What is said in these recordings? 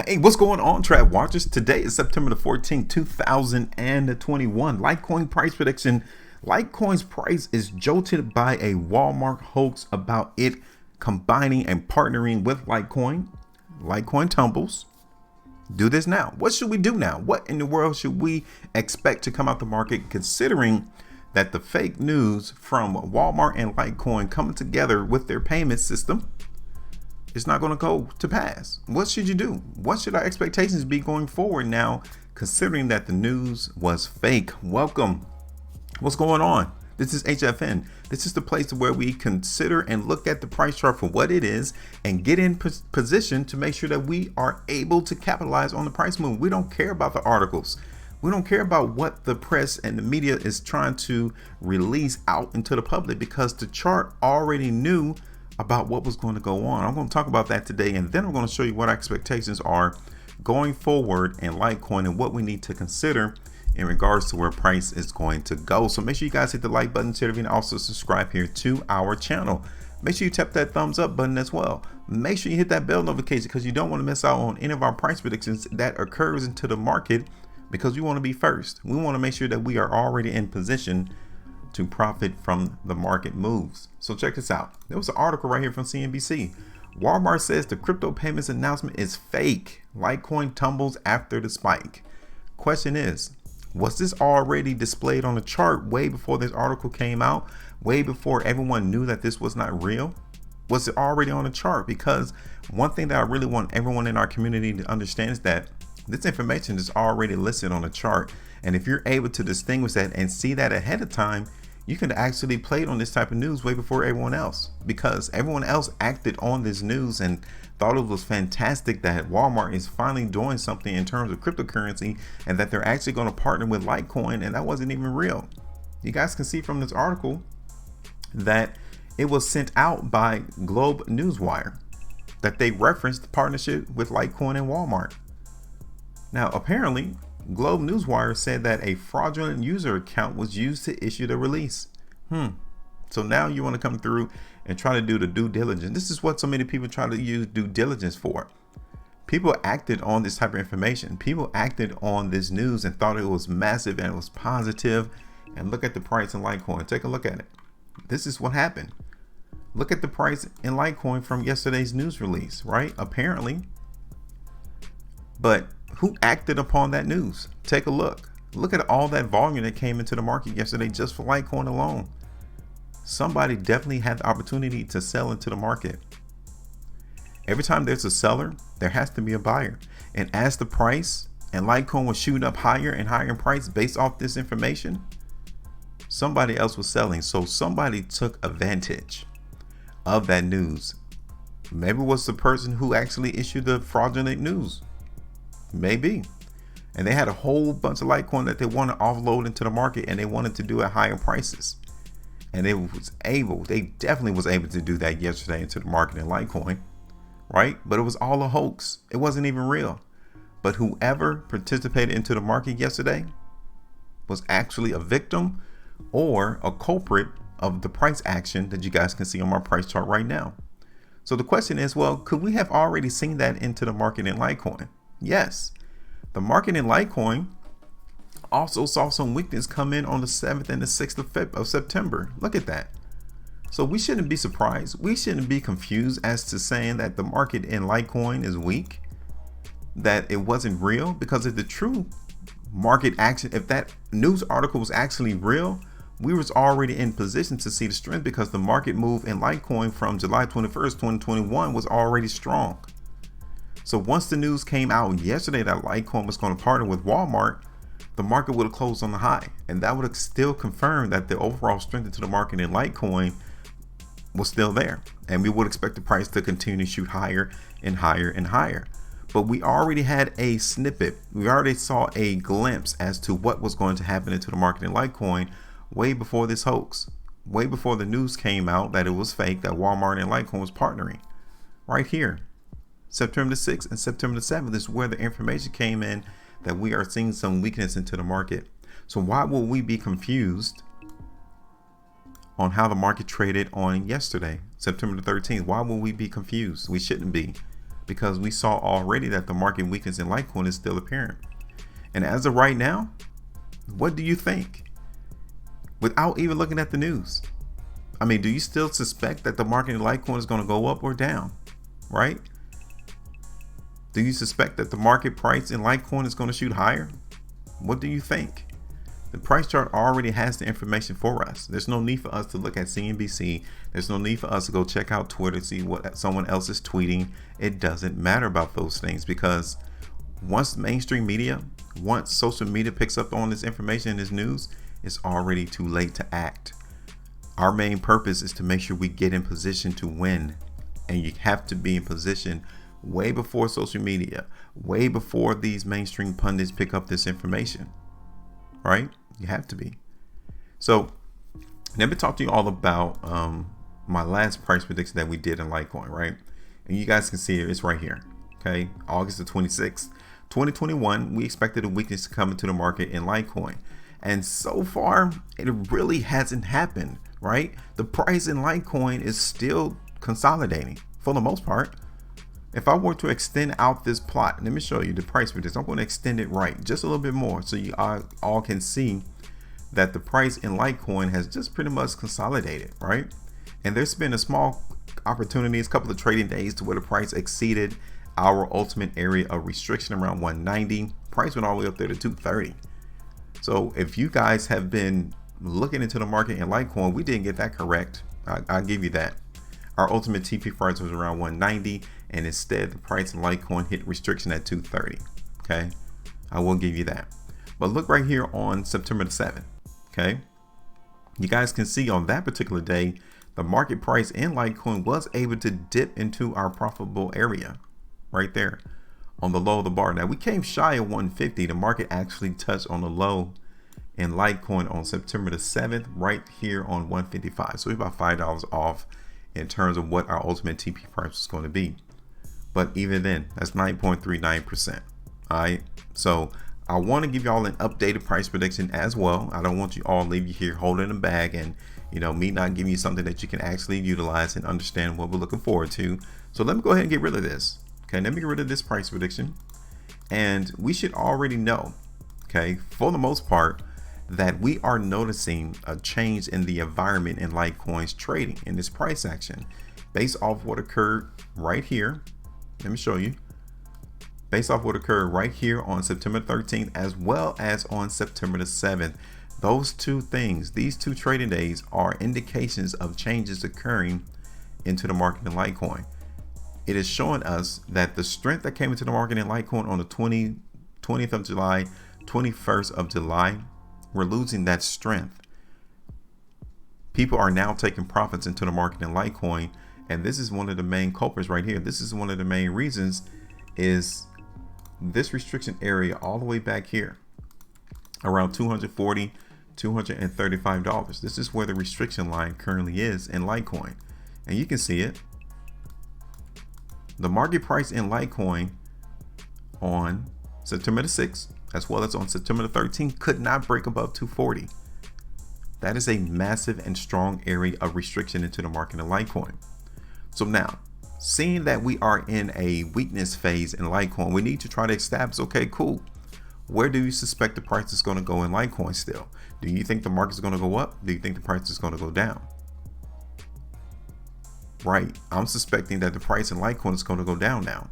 Hey, what's going on, Trap Watchers? Today is September the 14th, 2021. Litecoin price prediction. Litecoin's price is jolted by a Walmart hoax about it combining and partnering with Litecoin. Litecoin tumbles. Do this now. What should we do now? What in the world should we expect to come out the market, considering that the fake news from Walmart and Litecoin coming together with their payment system, it's not going to go to pass? What should you do? What should our expectations be going forward now, considering that the news was fake? Welcome. What's going on? This is HueFin. This is the place where we consider and look at the price chart for what it is and get in position to make sure that we are able to capitalize on the price move. We don't care about the articles. We don't care about what the press and the media is trying to release out into the public, because the chart already knew about what was going to go on. I'm going to talk about that today, and then I'm going to show you what our expectations are going forward in Litecoin and what we need to consider in regards to where price is going to go. So make sure you guys hit the like button, share the video, and also subscribe here to our channel. Make sure you tap that thumbs up button as well. Make sure you hit that bell notification, because you don't want to miss out on any of our price predictions that occurs into the market, because we want to be first. We want to make sure that we are already in position to profit from the market moves. So check this out. There was an article right here from CNBC. Walmart says the crypto payments announcement is fake. Litecoin tumbles after the spike. Question is, was this already displayed on the chart way before this article came out? Way before everyone knew that this was not real? Was it already on the chart? Because one thing that I really want everyone in our community to understand is that this information is already listed on the chart. And if you're able to distinguish that and see that ahead of time, you can actually play on this type of news way before everyone else, because everyone else acted on this news and thought it was fantastic that Walmart is finally doing something in terms of cryptocurrency and that they're actually going to partner with Litecoin, and that wasn't even real. You guys can see from this article that it was sent out by Globe Newswire that they referenced the partnership with Litecoin and Walmart. Now, apparently, Globe Newswire said that a fraudulent user account was used to issue the release. So now you want to come through and try to do the due diligence. This is what so many people try to use due diligence for. People acted on this type of information. People acted on this news and thought it was massive and it was positive. And look at the price in Litecoin. Take a look at it. This is what happened. Look at the price in Litecoin from yesterday's news release, right? Apparently. But who acted upon that news? Take a look. Look at all that volume that came into the market yesterday just for Litecoin alone. Somebody definitely had the opportunity to sell into the market. Every time there's a seller, there has to be a buyer. And as the price and Litecoin was shooting up higher and higher in price based off this information, somebody else was selling. So somebody took advantage of that news. Maybe it was the person who actually issued the fraudulent news. Maybe. And they had a whole bunch of Litecoin that they want to offload into the market, and they wanted to do at higher prices. And they definitely was able to do that yesterday into the market in Litecoin, right? But it was all a hoax. It wasn't even real. But whoever participated into the market yesterday was actually a victim or a culprit of the price action that you guys can see on my price chart right now. So the question is, well, could we have already seen that into the market in Litecoin? Yes. The market in Litecoin also saw some weakness come in on the 7th and the 6th of September. Look at that. So we shouldn't be surprised. We shouldn't be confused as to saying that the market in Litecoin is weak, that it wasn't real, because if the true market action, if that news article was actually real, we was already in position to see the strength, because the market move in Litecoin from July 21st, 2021 was already strong. So once the news came out yesterday that Litecoin was going to partner with Walmart, the market would have closed on the high, and that would have still confirmed that the overall strength into the market in Litecoin was still there, and we would expect the price to continue to shoot higher and higher and higher. But we already had a snippet. We already saw a glimpse as to what was going to happen into the market in Litecoin way before this hoax, way before the news came out that it was fake, that Walmart and Litecoin was partnering. Right here, September the 6th and September the 7th is where the information came in that we are seeing some weakness into the market. So why will we be confused on how the market traded on yesterday, September the 13th? Why will we be confused? We shouldn't be, because we saw already that the market weakness in Litecoin is still apparent. And as of right now, what do you think? Without even looking at the news, I mean, do you still suspect that the market in Litecoin is going to go up or down, right? Do you suspect that the market price in Litecoin is going to shoot higher? What do you think? The price chart already has the information for us. There's no need for us to look at CNBC. There's no need for us to go check out Twitter, see what someone else is tweeting. It doesn't matter about those things, because once mainstream media, once social media picks up on this information and this news, it's already too late to act. Our main purpose is to make sure we get in position to win. And you have to be in position way before social media, way before these mainstream pundits pick up this information, right? You have to be. So let me talk to you all about my last price prediction that we did in Litecoin, right? And you guys can see it, it's right here. Okay, August the 26th, 2021, we expected a weakness to come into the market in Litecoin. And so far, it really hasn't happened, right? The price in Litecoin is still consolidating for the most part. If I were to extend out this plot, let me show you the price for this. I'm going to extend it right just a little bit more so you all can see that the price in Litecoin has just pretty much consolidated, right? And there's been a small opportunities, a couple of trading days to where the price exceeded our ultimate area of restriction around 190. Price went all the way up there to 230. So if you guys have been looking into the market in Litecoin, we didn't get that correct. I'll give you that. Our ultimate TP price was around 190, and instead the price in Litecoin hit restriction at 230. Okay, I will give you that. But look right here on September the 7th. Okay, you guys can see on that particular day, the market price in Litecoin was able to dip into our profitable area right there on the low of the bar. Now we came shy of 150. The market actually touched on the low in Litecoin on September the 7th, right here on 155. So we're about $5 off in terms of what our ultimate TP price is going to be. But even then, that's 9.39%. All right. So I want to give y'all an updated price prediction as well. I don't want you all leave you here holding a bag and, you know, me not giving you something that you can actually utilize and understand what we're looking forward to. So let me go ahead and get rid of this. Okay, let me get rid of this price prediction. And we should already know, okay, for the most part, that we are noticing a change in the environment in Litecoin's trading in this price action based off what occurred right here. Let me show you. Based off what occurred right here on September 13th, as well as on September the 7th. Those two things, these two trading days, are indications of changes occurring into the market in Litecoin. It is showing us that the strength that came into the market in Litecoin on the 20th of July, 21st of July, we're losing that strength. People are now taking profits into the market in Litecoin, and this is one of the main culprits right here. This is one of the main reasons is this restriction area all the way back here around $240, $235. This is where the restriction line currently is in Litecoin, and you can see it. The market price in Litecoin on September the 6th, as well as on September the 13th, could not break above 240. That is a massive and strong area of restriction into the market in Litecoin. So now, seeing that we are in a weakness phase in Litecoin, we need to try to establish, okay, cool. Where do you suspect the price is going to go in Litecoin still? Do you think the market is going to go up? Do you think the price is going to go down? Right, I'm suspecting that the price in Litecoin is going to go down now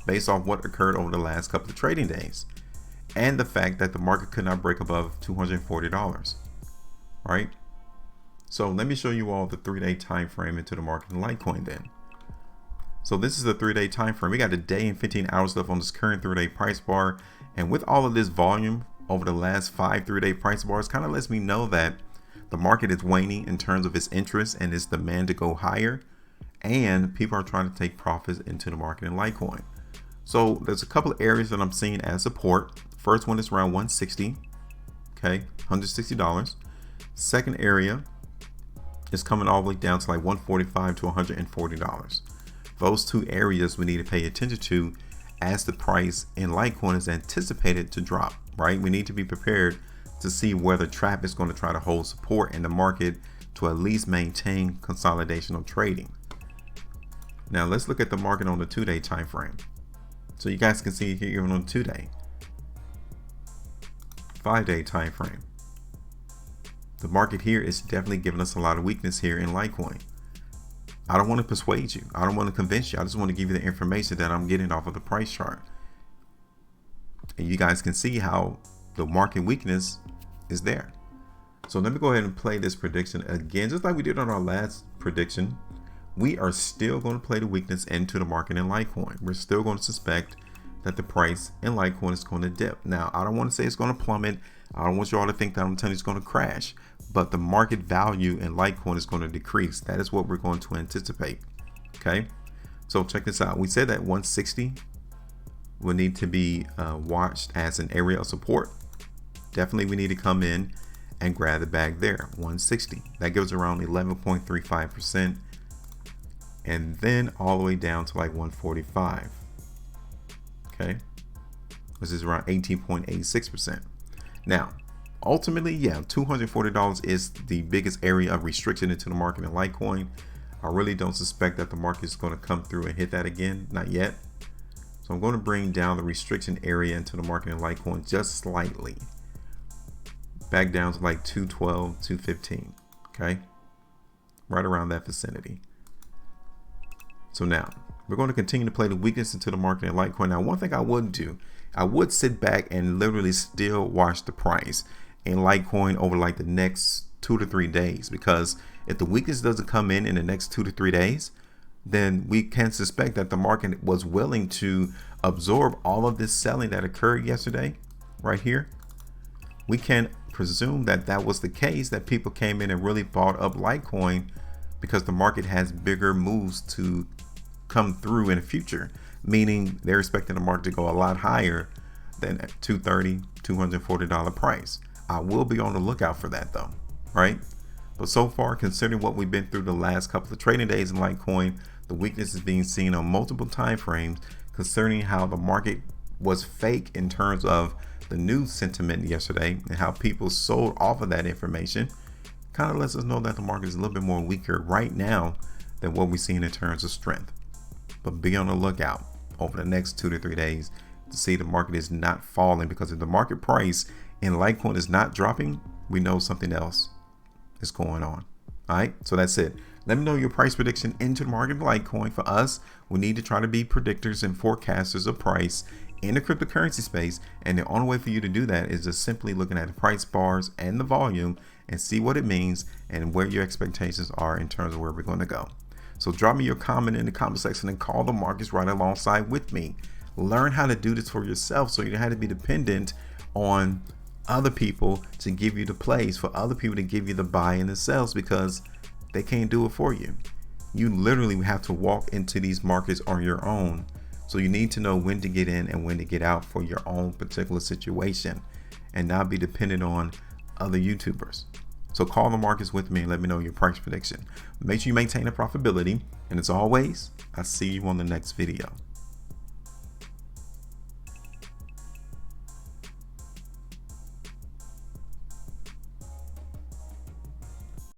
based off what occurred over the last couple of trading days and the fact that the market could not break above $240. Right, so let me show you all the 3-day time frame into the market in Litecoin then. So this is the 3-day time frame. We got a day and 15 hours left on this current 3-day price bar, and with all of this volume over the last 5 3-day price bars, kind of lets me know that the market is waning in terms of its interest and its demand to go higher, and people are trying to take profits into the market in Litecoin. So there's a couple of areas that I'm seeing as support. First one is around 160, okay, $160. Second area is coming all the way down to like $145 to $140. Those two areas we need to pay attention to as the price in Litecoin is anticipated to drop, right? We need to be prepared to see whether traffic is going to try to hold support in the market to at least maintain consolidation of trading. Now let's look at the market on the 2-day time frame. So you guys can see here even on 2-day, 5-day time frame. The market here is definitely giving us a lot of weakness here in Litecoin. I don't want to persuade you. I don't want to convince you. I just want to give you the information that I'm getting off of the price chart. And you guys can see how the market weakness is there. So let me go ahead and play this prediction again, just like we did on our last prediction. We are still going to play the weakness into the market in Litecoin. We're still going to suspect that the price in Litecoin is going to dip. Now, I don't want to say it's going to plummet. I don't want you all to think that I'm telling you it's going to crash, but the market value in Litecoin is going to decrease. That is what we're going to anticipate. Okay, so check this out. We said that 160 will need to be watched as an area of support. Definitely we need to come in and grab the bag there. 160, that gives around 11.35%, and then all the way down to like 145. Okay, this is around 18.86%. Now ultimately, yeah, $240 is the biggest area of restriction into the market in Litecoin. I really don't suspect that the market is going to come through and hit that again, not yet. So I'm going to bring down the restriction area into the market in Litecoin just slightly, back down to like 212, 215. Okay, right around that vicinity. So now we're going to continue to play the weakness into the market in Litecoin. Now, one thing I would do, I would sit back and literally still watch the price in Litecoin over like the next 2 to 3 days, because if the weakness doesn't come in the next 2 to 3 days, then we can suspect that the market was willing to absorb all of this selling that occurred yesterday right here. We can presume that that was the case, that people came in and really bought up Litecoin because the market has bigger moves to come through in the future, meaning they're expecting the market to go a lot higher than at $230, $240 price. I will be on the lookout for that though, right? But so far, considering what we've been through the last couple of trading days in Litecoin, the weakness is being seen on multiple time frames, concerning how the market was fake in terms of the news sentiment yesterday and how people sold off of that information. Kind of lets us know that the market is a little bit more weaker right now than what we've seen in terms of strength. But be on the lookout over the next 2 to 3 days to see the market is not falling, because if the market price in Litecoin is not dropping, we know something else is going on. All right, so that's it. Let me know your price prediction into the market of Litecoin. For us, we need to try to be predictors and forecasters of price in the cryptocurrency space, and the only way for you to do that is just simply looking at the price bars and the volume and see what it means and where your expectations are in terms of where we're going to go. So drop me your comment in the comment section and call the markets right alongside with me. Learn how to do this for yourself, so you don't have to be dependent on other people to give you the plays, for other people to give you the buy and the sells, because they can't do it for you. You literally have to walk into these markets on your own. So you need to know when to get in and when to get out for your own particular situation, and not be dependent on other YouTubers. So call the markets with me and let me know your price prediction. Make sure you maintain a profitability. And as always, I'll see you on the next video.